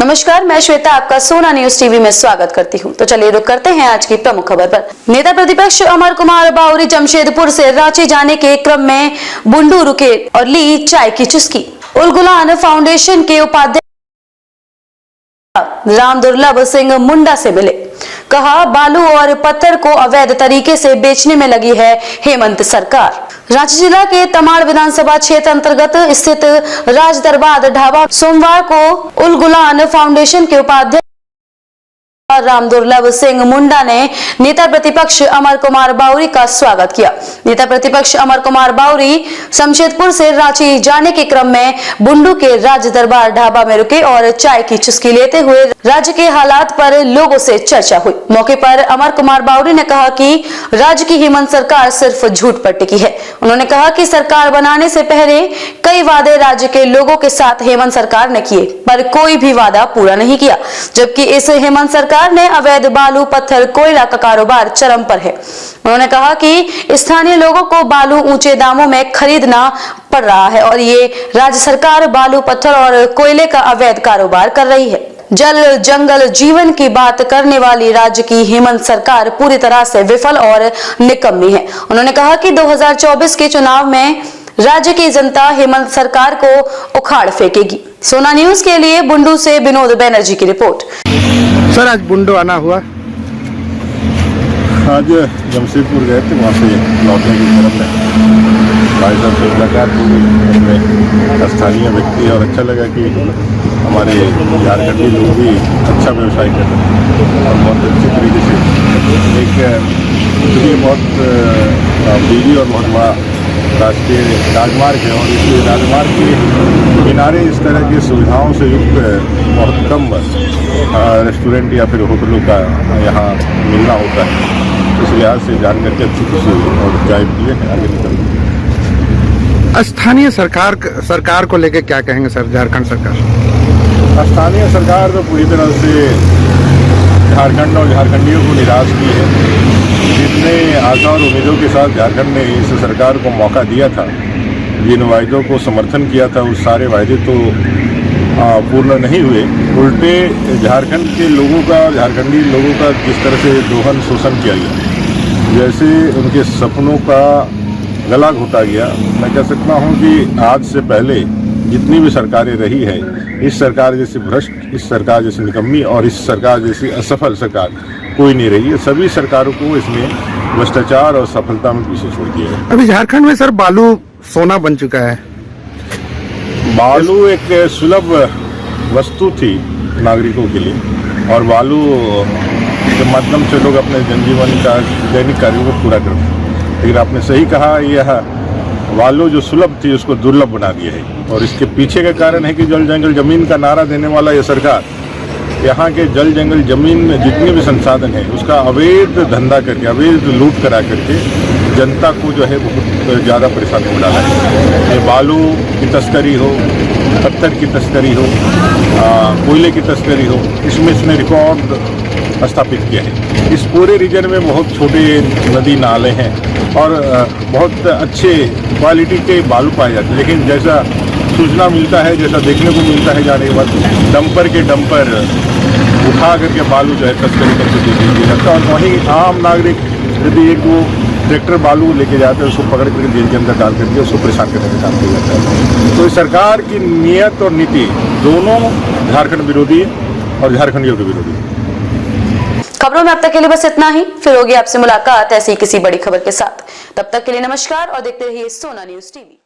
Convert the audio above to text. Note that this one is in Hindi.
नमस्कार, मैं श्वेता आपका सोना न्यूज टीवी में स्वागत करती हूं। तो चलिए रुक करते हैं आज की प्रमुख खबर पर। नेता प्रतिपक्ष अमर कुमार बावरी जमशेदपुर से रांची जाने के क्रम में बुंडू रुके और ली चाय की चुस्की। उल गुलान फाउंडेशन के उपाध्यक्ष राम दुर्लभ सिंह मुंडा से मिले। कहा, बालू और पत्थर को अवैध तरीके से बेचने में लगी है हेमंत सरकार। रांची जिला के तमाड़ विधानसभा क्षेत्र अंतर्गत स्थित राज दरबार ढाबा सोमवार को उल गुलान फाउंडेशन के उपाध्यक्ष राम दुर्लभ सिंह मुंडा ने नेता प्रतिपक्ष अमर कुमार बावरी का स्वागत किया। नेता प्रतिपक्ष अमर कुमार बावरी जमशेदपुर से रांची जाने के क्रम में बुंडू के राज दरबार ढाबा में रुके और चाय की चुस्की लेते हुए राज्य के हालात पर लोगों से चर्चा हुई। मौके पर अमर कुमार बावरी ने कहा कि राज्य की हेमंत सरकार सिर्फ झूठ पर टिकी है। उन्होंने कहा कि सरकार बनाने से पहले कई वादे राज्य के लोगों के साथ हेमंत सरकार ने किए, पर कोई भी वादा पूरा नहीं किया, जबकि इस हेमंत सरकार ने अवैध बालू, पत्थर, कोयला का कारोबार चरम पर है। उन्होंने कहा कि स्थानीय लोगों को बालू ऊंचे दामों में खरीदना पड़ रहा है और ये राज्य सरकार बालू, पत्थर और कोयले का अवैध कारोबार कर रही है। जल, जंगल, जीवन की बात करने वाली राज्य की हेमंत सरकार पूरी तरह से विफल और निकम्मी है। उन्होंने कहा कि 2024 के चुनाव में राज्य की जनता हेमंत सरकार को उखाड़ फेंकेगी। सोना न्यूज के लिए बुंडू से विनोद बनर्जी की रिपोर्ट। सर, आज बुंडू आना हुआ? आज जमशेदपुर गए थे, वहाँ से लौटने की तरफ में भाई साहब से मुलाकात हुई, स्थानीय व्यक्ति, और अच्छा लगा कि हमारे झारखंडी लोग भी अच्छा व्यवसाय कर रहे हैं और बहुत अच्छे तरीके से एक बहुत बिजली और बहुत बड़ा राष्ट्रीय राजमार्ग है और इस राजमार्ग के किनारे इस तरह की सुविधाओं से युक्त बहुत कम रेस्टोरेंट या फिर होटलों का यहाँ मिलना होता है। इस लिहाज से जान करके अच्छी खुशी हुई और चाय पिए आगे निकल। स्थानीय सरकार को लेकर क्या कहेंगे सर? झारखंड सरकार, स्थानीय सरकार तो पूरी तरह से झारखंड और झारखंडियों को निराश की है। जितने आशा और उम्मीदों के साथ झारखंड ने इस सरकार को मौका दिया था, जिन वायदों को समर्थन किया था, उस सारे वायदे तो पूर्ण नहीं हुए। उल्टे झारखंड के लोगों का, झारखंडी लोगों का जिस तरह से दोहन शोषण किया गया, जैसे उनके सपनों का गला घोटा गया। मैं कह सकता हूं कि आज से पहले जितनी भी सरकारें रही है, इस सरकार जैसी भ्रष्ट, इस सरकार जैसी निकम्मी और इस सरकार जैसी असफल सरकार कोई नहीं रही है। सभी सरकारों को इसने भ्रष्टाचार और सफलता में पीछे छोड़ दिया है। अभी झारखंड में सर बालू सोना बन चुका है। बालू एक सुलभ वस्तु थी नागरिकों के लिए और बालू के माध्यम से लोग अपने जनजीवन का दैनिक कार्यों को पूरा करते हैं। लेकिन आपने सही कहा, यह बालू जो सुलभ थी उसको दुर्लभ बना दिया है और इसके पीछे का कारण है कि जल, जंगल, जमीन का नारा देने वाला यह सरकार यहाँ के जल, जंगल, जमीन में जितने भी संसाधन है उसका अवैध धंधा करके, अवैध लूट करा करके जनता को जो है बहुत ज़्यादा परेशानी में डाला है। ये बालू की तस्करी हो, पत्थर की तस्करी हो, कोयले की तस्करी हो, इसमें इसने रिकॉर्ड स्थापित किया है। इस पूरे रीजन में बहुत छोटे नदी नाले हैं और बहुत अच्छे क्वालिटी के बालू पाए जाते हैं। लेकिन जैसा सूचना मिलता है, जैसा देखने को मिलता है जाने के बाद, डंपर के डंपर उठा करके बालू जो है तस्करी करके दे दिया जाता है और वहीं आम नागरिक यदि एक वो ट्रैक्टर बालू लेके जाते हैं, उसको पकड़ करके जेल के अंदर डाल करके उसको परेशान करने का काम किया जाता है। तो इस सरकार की नीयत और नीति दोनों झारखंड विरोधी और झारखंडियों के विरोधी। खबरों में अब तक के लिए बस इतना ही। फिर होगी आपसे मुलाकात ऐसी किसी बड़ी खबर के साथ। तब तक के लिए नमस्कार और देखते रहिए सोना न्यूज टीवी।